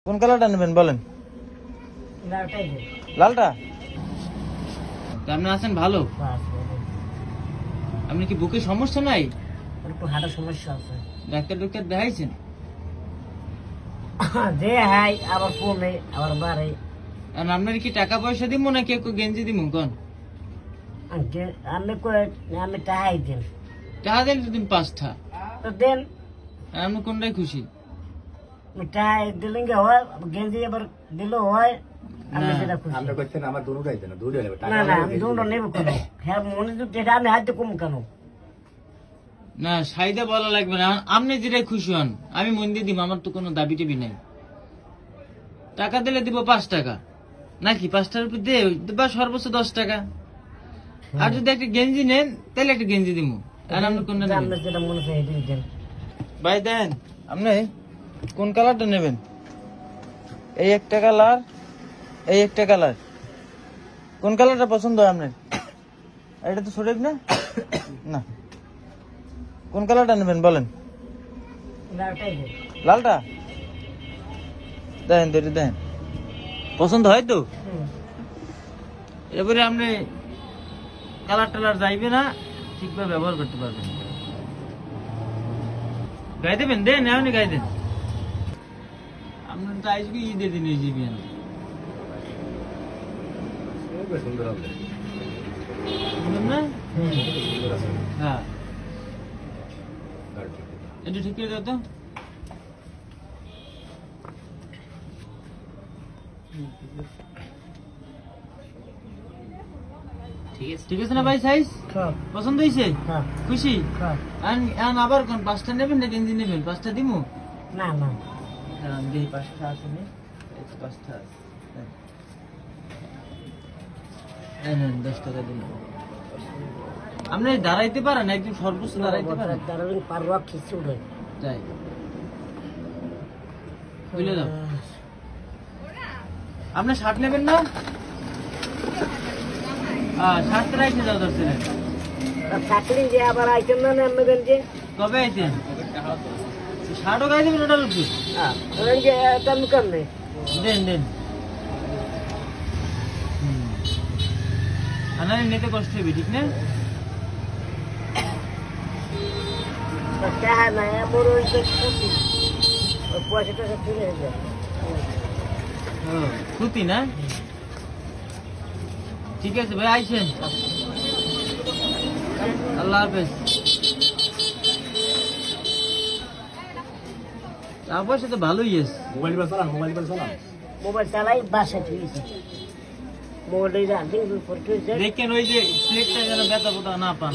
কোন কালারটা নেবেন বলেন? লালটা। আপনি আছেন ভালো? আপনি কি বুকে সমস্যা নাই? একটু হাঁটার সমস্যা আছে। ডাক্তার দেখাইছেন? যে হাই আবার কমে আবার বাড়ে। আর আপনার কি টাকা পয়সা দিব নাকি একটু গেঞ্জি দিব কোন? আমি টাহাই দেন। টাকা দিন দিন 5টা। তো দেন। আপনি কোনটাই খুশি? টাহাই দিলেন গে হয়, গেঞ্জি আবার দিল হয়। আমি সেটা খুশি। আমরা কইছেন আমার দুটোই দেন, দুটোই নেব। না না আমি দুটো নেব কেন? হ্যাঁ মনে তো যেটা আমি হাতে কম কেন? না সাইদা বলা লাগবে না, আপনি যেটাই খুশি হন আমি মন দিয়ে দিব, আমার তো কোনো দাবি টেবি নাই। টাকা দিলে দিব 5 টাকা নাকি 5টার উপর দে বা সর্বোচ্চ 10 টাকা। আর যদি একটা গেঞ্জি নেন তাহলে একটা গেঞ্জি দিব। আর আপনি কোনটা নেবেন? আমরা যেটা মনে চাই এটাই দেন। ভাই দেন, আপনি কোন কালারটা নেবেন? এই একটা কালার, এই একটা কালার। কোন কালারটা পছন্দ হয় আপনার? এটা তো সরিব না না। কোন কালারটা নেবেন বলেন? লালটাই দেন। লালটা দেন, দেরি দেন। পছন্দ হয় তো? এবারে আপনি কালার টালার যাইবে না, ঠিকভাবে ব্যবহার করতে পারবেন। গাই দেবেন? দেন এমনি গাই দেন। আপনার তো আজকে ঈদের দিন এই জিবি সুন্দর হবে। না? সুন্দর আছে। হ্যাঁ এটা ঠিক করে দাও তো। ঠিক আছে না ভাই? সাইজ খারাপ। পছন্দ হয়েছে? হ্যাঁ খুশি? খারাপ। আবার কোন 5টা নেবেন না গেঞ্জি নেবেন? 5টা দিমু? না না। দেখি 5টা আছে নি? 5টা আছে। নেন 10 টাকা দিন। আপনি দাঁড়াইতে পারেন, একদম সর্বোচ্চ দাঁড়াইতে পারেন? দাঁড়াবেন পারবা কিছু নেই। তাই বুঝলে দাও। আপনি শার্ট নেবেন না? শার্ট রাইতে যাও দর্শন। চাকরি যে আবার আইটেম না নেবেন যে কবে আইতেন? শার্টও গাই দেবেন ওটার উপরে? যে এটা মুকাম নেই। দেন দেন। আনারে নিতে কষ্ট হবে, ঠিক না? টাকা নাই আমার ওই যে খুশি ওই পয়সাটা তুলে দেয়। ক্ষতি না? ঠিক আছে ভাই, আইসেন। আল্লাহ হাফেজ। তারপর সে তো ভালোই আছে। মোবাইল চালান, মোবাইল চালান। মোবাইল চালাই বাসায় ফিরেছি। মোবাইলটা দিন পর দেখেন ওই যে প্লেটটা যেন ব্যথা বোধা না পান।